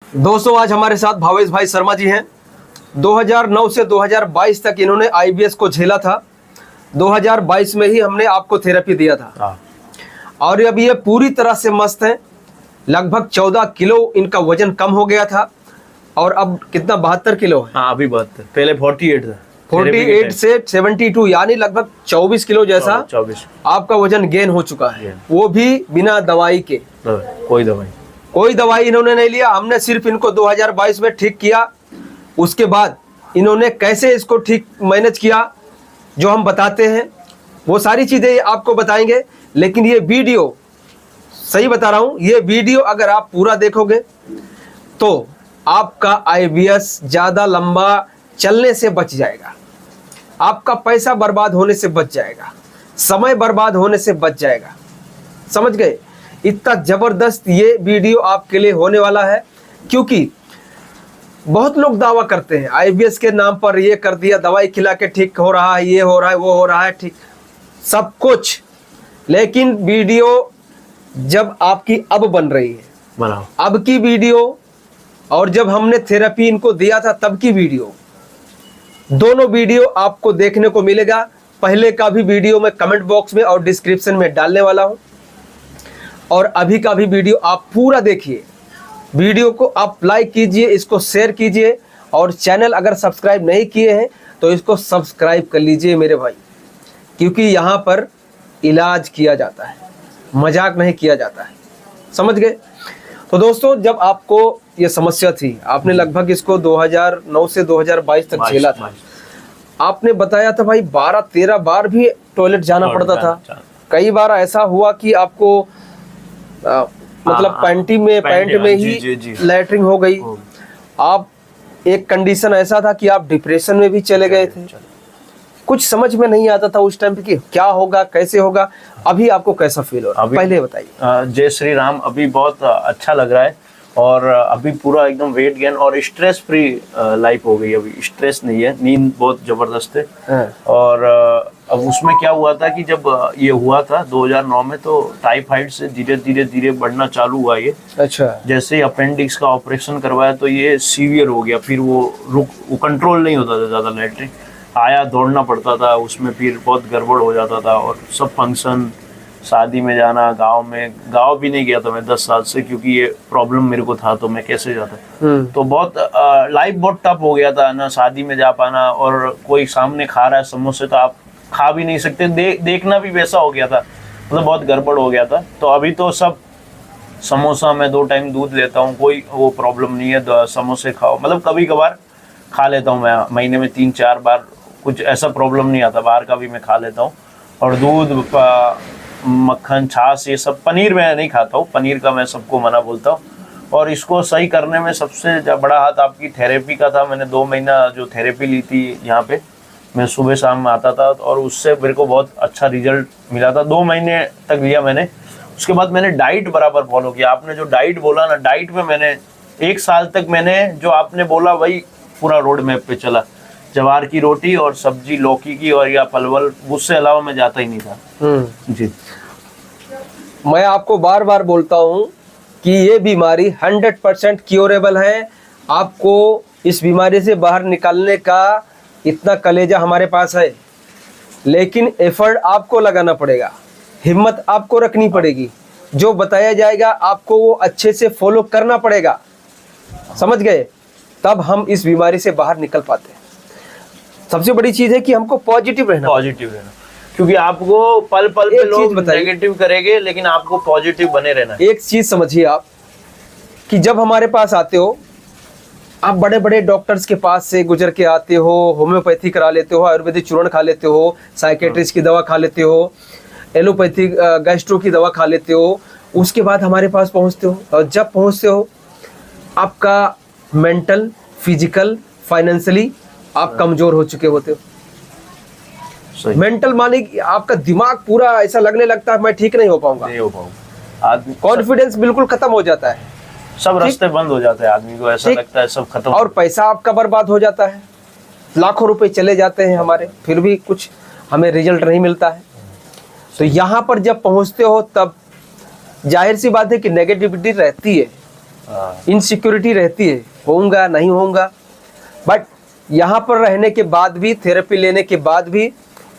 दोस्तों आज हमारे साथ भावेश भाई शर्मा जी हैं। 2009 से 2022 तक इन्होंने आईबीएस को झेला था। 2022 में ही हमने आपको थेरेपी दिया था और अब ये पूरी तरह से मस्त हैं। लगभग 14 किलो इनका वजन कम हो गया था और अब कितना 72 किलो है। हाँ अभी 72, पहले 48 था। 48 से 72 यानी लगभग 24 किलो जैसा 24 आपका वजन गेन हो चुका है, वो भी बिना दवाई के। कोई दवाई इन्होंने नहीं लिया, हमने सिर्फ इनको 2022 में ठीक किया। उसके बाद इन्होंने कैसे इसको ठीक मैनेज किया जो हम बताते हैं, वो सारी चीज़ें आपको बताएंगे। लेकिन ये वीडियो, सही बता रहा हूँ, ये वीडियो अगर आप पूरा देखोगे तो आपका आईबीएस ज़्यादा लंबा चलने से बच जाएगा, आपका पैसा बर्बाद होने से बच जाएगा, समय बर्बाद होने से बच जाएगा। समझ गए? इतना ज़बरदस्त ये वीडियो आपके लिए होने वाला है, क्योंकि बहुत लोग दावा करते हैं आईबीएस के नाम पर ये कर दिया, दवाई खिला के ठीक हो रहा है, ये हो रहा है, वो हो रहा है, ठीक सब कुछ। लेकिन वीडियो जब आपकी अब बन रही है, बनाओ अब की वीडियो, और जब हमने थेरेपी इनको दिया था तब की वीडियो, दोनों वीडियो आपको देखने को मिलेगा। पहले का भी वीडियो मैं कमेंट बॉक्स में और डिस्क्रिप्शन में डालने वाला हूं, और अभी का भी वीडियो आप पूरा देखिए। वीडियो को आप लाइक कीजिए, इसको शेयर कीजिए, और चैनल अगर सब्सक्राइब नहीं किए हैं तो इसको सब्सक्राइब कर लीजिए मेरे भाई, क्योंकि यहाँ पर इलाज किया जाता है, मजाक नहीं किया जाता है। समझ गए? तो दोस्तों जब आपको ये समस्या थी, आपने लगभग इसको 2009 से 2022 तक झेला था। आपने बताया था भाई 12-13 बार भी टॉयलेट जाना पड़ता था। कई बार ऐसा हुआ कि आपको मतलब पैंट में ही लैटरिंग हो गई। आप एक कंडीशन ऐसा था कि आप डिप्रेशन में भी चले गए थे। कुछ समझ में नहीं आता था उस टाइम पे कि क्या होगा, कैसे होगा। अभी आपको कैसा फील हो रहा है, पहले बताइए। जय श्री राम। अभी बहुत अच्छा लग रहा है, और अभी पूरा एकदम वेट गेन और स्ट्रेस फ्री लाइफ हो गई। अभी स्ट्रेस नहीं है, नींद बहुत जबरदस्त है। और अब उसमें क्या हुआ था कि जब ये हुआ था 2009 में, तो टाइफाइड से धीरे धीरे बढ़ना चालू हुआ ये। अच्छा। जैसे ही अपेंडिक्स का ऑपरेशन करवाया तो ये सीवियर हो गया। फिर वो कंट्रोल नहीं होता था, ज्यादा लैटरिन आया, दौड़ना पड़ता था उसमें, फिर बहुत गड़बड़ हो जाता था। और सब फंक्शन, शादी में जाना, गांव भी नहीं गया था मैं 10 साल से, क्योंकि ये प्रॉब्लम मेरे को था, तो मैं कैसे जाता। तो बहुत लाइफ बहुत टफ हो गया था ना, शादी में जा पाना, और कोई सामने खा रहा है समोसे तो आप खा भी नहीं सकते, देखना भी वैसा हो गया था, मतलब बहुत गड़बड़ हो गया था। तो अभी तो सब समोसा, मैं 2 टाइम दूध लेता हूँ, कोई वो प्रॉब्लम नहीं है। समोसे खाओ, मतलब कभी कभार खा लेता हूँ मैं, महीने में 3-4 बार, कुछ ऐसा प्रॉब्लम नहीं आता। बाहर का भी मैं खा लेता हूँ, और दूध, मक्खन, छाछ, ये सब। पनीर मैं नहीं खाता हूँ, पनीर का मैं सबको मना बोलता हूँ। और इसको सही करने में सबसे बड़ा हाथ आपकी थेरेपी का था। मैंने 2 महीना जो थेरेपी ली थी यहाँ पे, मैं सुबह शाम में आता था, और उससे मेरे को बहुत अच्छा रिजल्ट मिला था। 2 महीने तक लिया मैंने। उसके बाद मैंने डाइट बराबर फॉलो किया। आपने जो डाइट बोला ना, डाइट में मैंने 1 साल तक मैंने जो आपने बोला वही पूरा रोड मैप पे चला। जवार की रोटी और सब्जी, लौकी की और या पलवल, उससे अलावा मैं जाता ही नहीं था। जी, मैं आपको बार बार बोलता हूँ कि ये बीमारी 100% क्योरेबल है। आपको इस बीमारी से बाहर निकलने का इतना कलेजा हमारे पास है, लेकिन एफर्ट आपको लगाना पड़ेगा, हिम्मत आपको रखनी पड़ेगी। जो बताया जाएगा आपको वो अच्छे से फॉलो करना पड़ेगा। समझ गए? तब हम इस बीमारी से बाहर निकल पाते हैं। सबसे बड़ी चीज है कि हमको पॉजिटिव रहना, क्योंकि आपको पल पल पे लोग नेगेटिव करेंगे, लेकिन आपको पॉजिटिव बने रहना। एक चीज समझिए आप, कि जब हमारे पास आते हो, आप बड़े बड़े डॉक्टर्स के पास से गुजर के आते हो, होम्योपैथी करा लेते हो, आयुर्वेदिक चूर्ण खा लेते हो, साइकेट्रिस्ट की दवा खा लेते हो, एलोपैथिक गैस्ट्रो की दवा खा लेते हो, उसके बाद हमारे पास पहुंचते हो। और जब पहुंचते हो, आपका मेंटल, फिजिकल, फाइनेंशियली आप कमजोर हो चुके होते हो। मेंटल माने कि आपका दिमाग पूरा ऐसा लगने लगता है मैं ठीक नहीं हो पाऊंगा, कॉन्फिडेंस बिल्कुल खत्म हो जाता है, सब रास्ते बंद हो जाते हैं, आदमी को ऐसा लगता है सब खत्म। और पैसा आपका बर्बाद हो जाता है, लाखों रुपए चले जाते हैं हमारे, फिर भी कुछ हमें रिजल्ट नहीं मिलता है। तो यहाँ पर जब पहुँचते हो तब जाहिर सी बात है कि नेगेटिविटी रहती है, इनसिक्योरिटी रहती है, होऊंगा नहीं होऊंगा। बट यहाँ पर रहने के बाद भी, थेरेपी लेने के बाद भी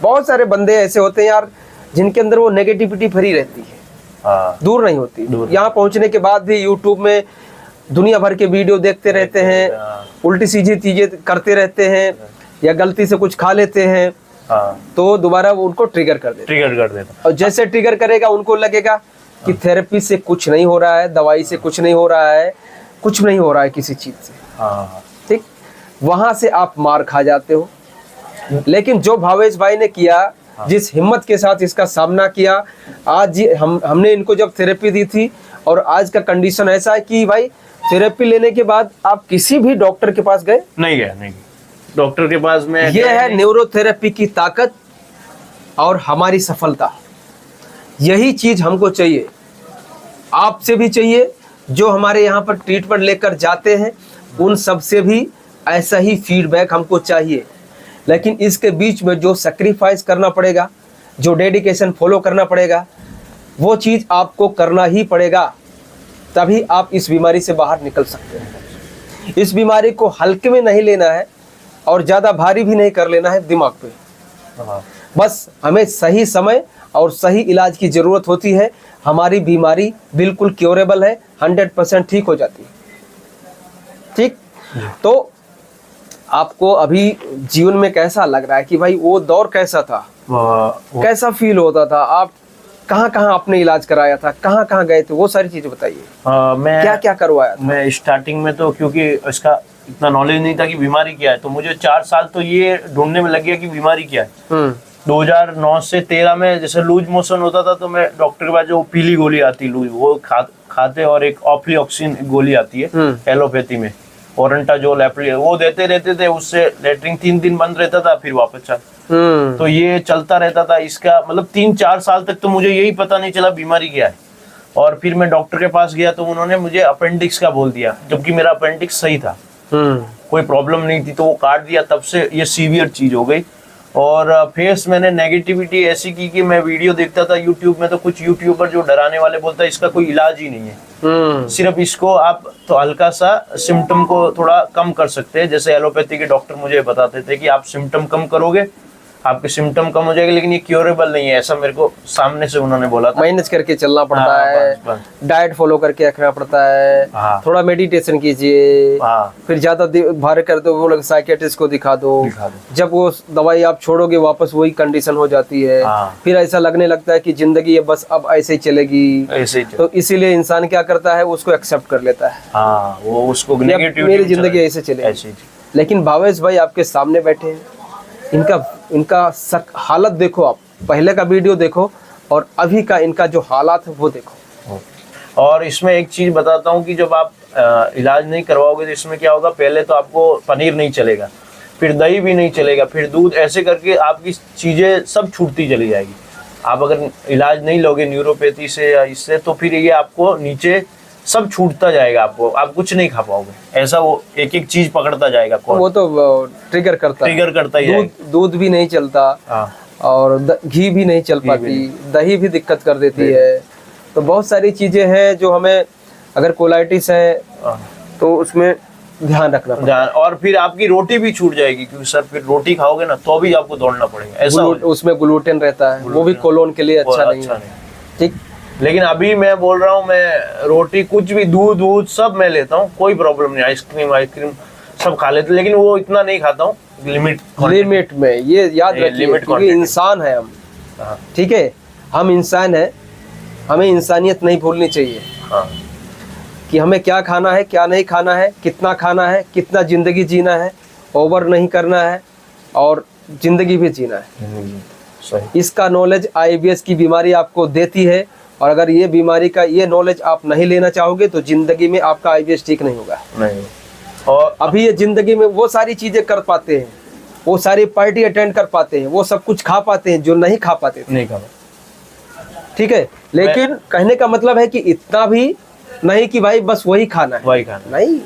बहुत सारे बंदे ऐसे होते हैं यार जिनके अंदर वो नेगेटिविटी भरी रहती है, दूर नहीं होती। यहाँ पहुँचने के बाद भी यूट्यूब में दुनिया भर के वीडियो देखते रहते हैं, उल्टी सीधी चीजें करते रहते हैं, या गलती से कुछ खा लेते हैं तो दोबारा वो उनको ट्रिगर कर देता। और जैसे ट्रिगर करेगा उनको लगेगा कि थेरेपी से कुछ नहीं हो रहा है, दवाई से कुछ नहीं हो रहा है, कुछ नहीं हो रहा है किसी चीज से, ठीक। वहां से आप मार खा जाते हो। लेकिन जो भावेश भाई ने किया, जिस हिम्मत के साथ इसका सामना किया, आज हमने इनको जब थेरेपी दी थी, और आज का कंडीशन ऐसा है कि भाई थेरेपी लेने के बाद आप किसी भी डॉक्टर के पास गए? नहीं गए डॉक्टर के पास में। ये है न्यूरोथेरेपी की ताकत और हमारी सफलता। यही चीज हमको चाहिए, आपसे भी चाहिए। जो हमारे यहाँ पर ट्रीटमेंट लेकर जाते हैं उन सब से भी ऐसा ही फीडबैक हमको चाहिए। लेकिन इसके बीच में जो सैक्रिफाइस करना पड़ेगा, जो डेडिकेशन फॉलो करना पड़ेगा, वो चीज़ आपको करना ही पड़ेगा, तभी आप इस बीमारी से बाहर निकल सकते हैं। इस बीमारी को हल्के में नहीं लेना है और ज़्यादा भारी भी नहीं कर लेना है दिमाग पे। बस हमें सही समय और सही इलाज की ज़रूरत होती है। हमारी बीमारी बिल्कुल क्योरेबल है, 100% ठीक हो जाती है, ठीक। तो आपको अभी जीवन में कैसा लग रहा है कि भाई वो दौर कैसा था, कैसा फील होता था? आप कहाँ कहाँ आपने इलाज कराया था, कहाँ कहाँ गए थे, वो सारी चीजें बताइए। मैं क्या क्या करवाया था? मैं स्टार्टिंग में तो, क्योंकि इसका इतना नॉलेज नहीं था कि बीमारी क्या है, तो मुझे 4 साल तो ये ढूंढने में लग गया कि बीमारी क्या है। 2009 से 13 में जैसे लूज मोशन होता था तो मैं डॉक्टर के पास, जो पीली गोली आती लूज, वो खाते, और एक ऑफ्लिऑक्सिन गोली आती है एलोपैथी में, ओरेंटाजोल वो देते रहते थे। उससे लेटरिन 3 दिन बंद रहता था, फिर वापस चालू। तो ये चलता रहता था। इसका मतलब 3-4 साल तक तो मुझे यही पता नहीं चला बीमारी क्या है। और फिर मैं डॉक्टर के पास गया तो उन्होंने मुझे अपेंडिक्स का बोल दिया, जबकि मेरा अपेंडिक्स सही था, कोई प्रॉब्लम नहीं थी। तो वो काट दिया, तब से ये सीवियर चीज हो गई। और फेस मैंने नेगेटिविटी ऐसी की कि मैं वीडियो देखता था यूट्यूब में, तो कुछ यूट्यूबर जो डराने वाले बोलता है इसका कोई इलाज ही नहीं है, सिर्फ इसको आप तो हल्का सा सिम्टम को थोड़ा कम कर सकते हैं। जैसे एलोपैथी के डॉक्टर मुझे बताते थे कि आप सिम्टम कम करोगे, आपके सिम्टम कम हो जाएंगे, लेकिन ये क्योरेबल नहीं है, ऐसा मेरे को सामने से उन्होंने बोला था। मैनेज करके चलना पड़ता है, डाइट फॉलो करके रखना पड़ता है, थोड़ा मेडिटेशन कीजिए, फिर ज्यादा भार कर दो वो लोग साइकियाट्रिस्ट को दिखा दो। जब वो दवाई आप छोड़ोगे वापस वही कंडीशन हो जाती है। फिर ऐसा लगने लगता है कि जिंदगी बस अब ऐसे ही चलेगी। तो इसीलिए इंसान क्या करता है, उसको एक्सेप्ट कर लेता है, वो उसको मेरी जिंदगी ऐसे चलेगी। लेकिन भावेश भाई आपके सामने बैठे हैं, इनका हालत देखो, आप पहले का वीडियो देखो और अभी का इनका जो हालात है वो देखो। और इसमें एक चीज बताता हूँ कि जब आप इलाज नहीं करवाओगे तो इसमें क्या होगा, पहले तो आपको पनीर नहीं चलेगा, फिर दही भी नहीं चलेगा, फिर दूध, ऐसे करके आपकी चीजें सब छूटती चली जाएगी। आप अगर इलाज नहीं लोगे न्यूरोपैथी से या इससे, तो फिर ये आपको नीचे सब छूटता जाएगा, आप कुछ नहीं खा पाओगे। ऐसा वो एक एक चीज पकड़ता जाएगा। वो तो ट्रिगर करता ही दूध भी नहीं चलता, और घी भी नहीं चल पाती, दही भी दिक्कत कर देती है। तो बहुत सारी चीजें हैं जो हमें, अगर कोलाइटिस है तो उसमें ध्यान रखना पड़ेगा। और फिर आपकी रोटी भी छूट जाएगी, क्योंकि सर फिर रोटी खाओगे ना तो भी आपको दौड़ना पड़ेगा। ऐसा उसमें ग्लूटेन रहता है, वो भी कोलोन के लिए अच्छा नहीं है, ठीक। लेकिन अभी मैं बोल रहा हूँ, मैं रोटी कुछ भी, दूध सब मैं लेता हूँ, कोई प्रॉब्लम नहीं। आइसक्रीम सब खा लेते, लेकिन वो इतना नहीं खाता हूँ, लिमिट में। ये याद रखिए, क्योंकि इंसान है हम, ठीक है, हम इंसान है, हमें इंसानियत नहीं भूलनी चाहिए। कि हमें क्या खाना है, क्या नहीं खाना है, कितना खाना है, कितना जिंदगी जीना है, ओवर नहीं करना है, और जिंदगी भी जीना है। इसका नॉलेज IBS की बीमारी आपको देती है। और अगर ये बीमारी का ये नॉलेज आप नहीं लेना चाहोगे तो जिंदगी में आपका IBS ठीक नहीं होगा। और अभी ये जिंदगी में वो सारी चीजें कर पाते हैं, वो सारी पार्टी अटेंड कर पाते हैं, वो सब कुछ खा पाते हैं जो नहीं खा पाते थे। ठीक है, लेकिन कहने का मतलब है कि इतना भी नहीं कि भाई बस वही खाना है, नहीं।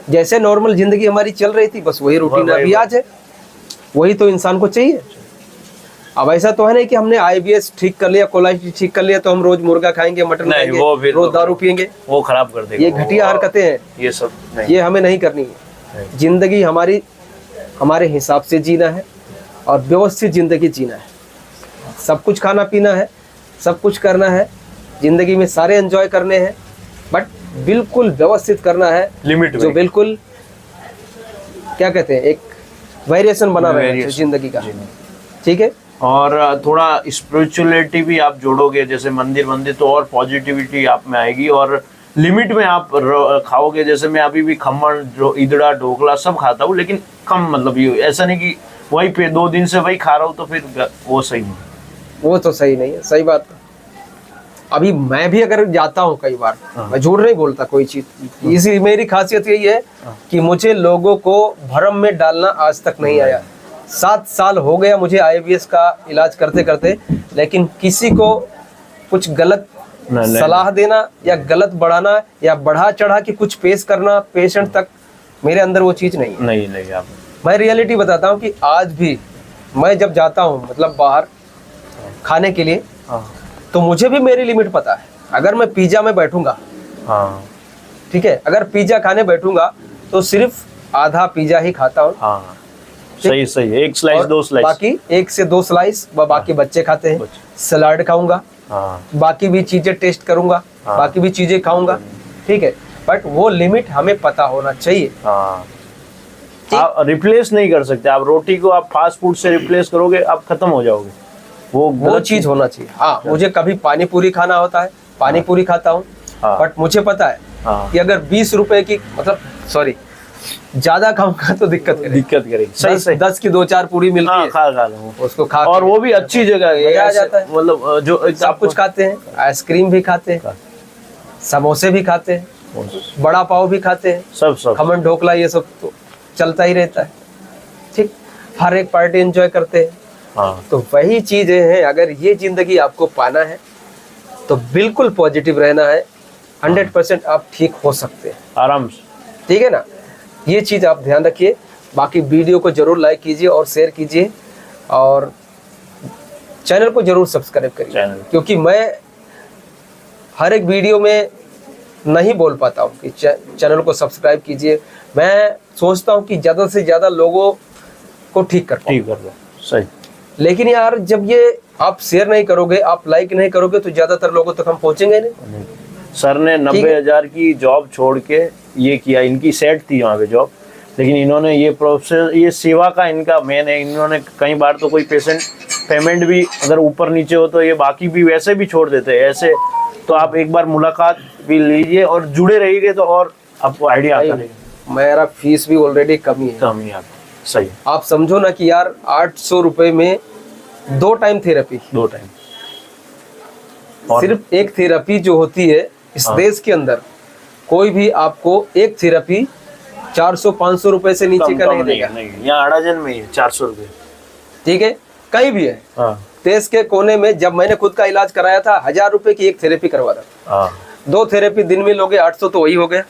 जैसे नॉर्मल जिंदगी हमारी चल रही थी, बस वही रूटीन अभी आज है, वही तो इंसान को चाहिए। अब ऐसा तो है नहीं कि हमने IBS ठीक कर लिया, कोलेस्ट्रॉल ठीक कर लिया तो हम रोज मुर्गा खाएंगे, मटन नहीं, खाएंगे, वो फिर रोज तो दारू पियेंगे, वो खराब कर देगा। ये घटिया हरकतें हैं, ये सब नहीं। ये हमें नहीं करनी है। जिंदगी हमारी हमारे हिसाब से जीना है और व्यवस्थित जिंदगी जीना है। सब कुछ खाना पीना है, सब कुछ करना है, जिंदगी में सारे एंजॉय करने हैं, बट बिल्कुल व्यवस्थित करना है, लिमिट जो बिल्कुल क्या कहते हैं एक वेरिएशन बना रहे हैं जिंदगी का, ठीक है। और थोड़ा स्पिरिचुअलिटी भी आप जोड़ोगे, जैसे मंदिर मंदिर, तो और पॉजिटिविटी आप में आएगी। और लिमिट में आप खाओगे, जैसे मैं अभी भी खम्मन, जो इदड़ा, ढोकला सब खाता हूँ, लेकिन कम, मतलब ये ऐसा नहीं कि वही पे 2 दिन से वही खा रहा हूँ, तो फिर वो सही नहीं, वो तो सही नहीं है, सही बात। अभी मैं भी अगर जाता हूँ कई बार, मैं झूठ नहीं बोलता कोई चीज, इसी मेरी खासियत यही है कि मुझे लोगों को भ्रम में डालना आज तक नहीं आया। 7 साल हो गया मुझे IBS का इलाज करते करते, लेकिन किसी को कुछ गलत सलाह देना या गलत बढ़ाना या बढ़ा चढ़ा के कुछ पेश करना पेशेंट तक, मेरे अंदर वो चीज नहीं है। नहीं आप। मैं रियलिटी बताता हूँ कि आज भी मैं जब जाता हूँ मतलब बाहर खाने के लिए, तो मुझे भी मेरी लिमिट पता है। अगर मैं पिज्जा में बैठूंगा, ठीक है, अगर पिज्जा खाने बैठूंगा तो सिर्फ आधा पिज्जा ही खाता हूँ। सही सही, 1 स्लाइस 2 स्लाइस, बाकी 1 से 2 स्लाइस बाकी बच्चे खाते हैं। सलाद खाऊंगा, बाकी भी चीजें टेस्ट करूंगा, बाकी भी चीजें खाऊंगा, ठीक है, बट वो लिमिट हमें पता होना चाहिए। आप रिप्लेस नहीं कर सकते, आप रोटी को आप फास्ट फूड से रिप्लेस करोगे, आप खत्म हो जाओगे। वो चीज होना चाहिए। हाँ, मुझे कभी पानी पूरी खाना होता है, पानी पूरी खाता हूँ, बट मुझे पता है कि अगर 20 रुपए की, मतलब सॉरी, ज्यादा खाऊंगा तो दिक्कत करेगी। सही 10 की 2-4 पूरी मिलती है, खा उसको खा, और वो भी अच्छी जगह आ जाता है। मतलब जो सब कुछ खाते हैं, आइसक्रीम भी खाते हैं, समोसे भी खाते हैं, बड़ा पाव भी खाते हैं, सब खमन ढोकला, ये सब तो चलता ही रहता है, ठीक। हर एक पार्टी एंजॉय करते हैं। तो वही चीजें हैं। अगर ये जिंदगी आपको पाना है तो बिल्कुल पॉजिटिव रहना है, 100% आप ठीक हो सकते हैं आराम से, ठीक है ना। ये चीज आप ध्यान रखिए। बाकी वीडियो को जरूर लाइक कीजिए और शेयर कीजिए, और चैनल को जरूर सब्सक्राइब करिए, क्योंकि मैं हर एक वीडियो में नहीं बोल पाता हूँ कि चैनल को सब्सक्राइब कीजिए। मैं सोचता हूँ कि ज़्यादा से ज़्यादा लोगों को ठीक कर दो, सही। लेकिन यार जब ये आप शेयर नहीं करोगे, आप लाइक नहीं करोगे, तो ज़्यादातर लोगों तक हम पहुँचेंगे नहीं। सर ने 90,000 की जॉब छोड़ के ये किया, इनकी सेट थी वहाँ पे जॉब, लेकिन इन्होंने ये प्रोसेस, ये सेवा का इनका मेन है। इन्होंने कई बार तो कोई पेशेंट पेमेंट भी अगर ऊपर नीचे हो तो ये बाकी भी वैसे भी छोड़ देते हैं ऐसे। तो आप एक बार मुलाकात भी लीजिए और जुड़े रहिए, तो और आपको आइडिया आता रहेगा। मेरा फीस भी ऑलरेडी कम ही है। सही। आप समझो ना कि यार 800 रुपए में 2 टाइम थेरेपी, 2 टाइम, सिर्फ एक थेरेपी जो होती है इस देश के अंदर, कोई भी आपको एक थेरेपी 400-500 रुपए से नीचे का नहीं देगा। यहाँ अड़ाजन में है 400 रुपए, ठीक है, कहीं भी है देश के कोने में। जब मैंने खुद का इलाज कराया था, 1000 रुपए की एक थेरेपी करवा था। 2 थेरेपी दिन में लोगे 800 तो वही हो गया।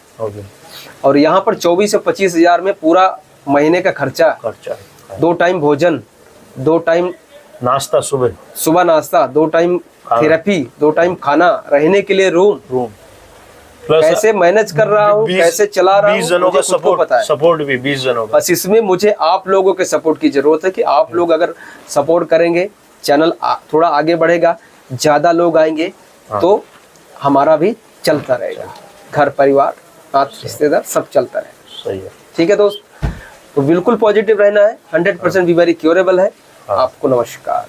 और यहाँ पर 24 से 25 हजार में पूरा महीने का खर्चा, 2 टाइम भोजन, 2 टाइम नाश्ता, सुबह नाश्ता, 2 टाइम थेरेपी, 2 टाइम खाना, रहने के लिए रूम। कैसे मैनेज कर रहा हूँ, कैसे चला रहा हूँ, 20 जनों का सपोर्ट भी 20 जनों का। बस इसमें मुझे आप लोगों के सपोर्ट की जरूरत है कि आप लोग अगर सपोर्ट करेंगे, चैनल थोड़ा आगे बढ़ेगा, ज्यादा लोग आएंगे, तो हमारा भी चलता रहेगा, घर परिवार रिश्तेदार सब चलता रहेगा। सही है, ठीक है दोस्त। तो बिल्कुल पॉजिटिव रहना है, 100% बीमारी क्योरेबल है। आपको नमस्कार।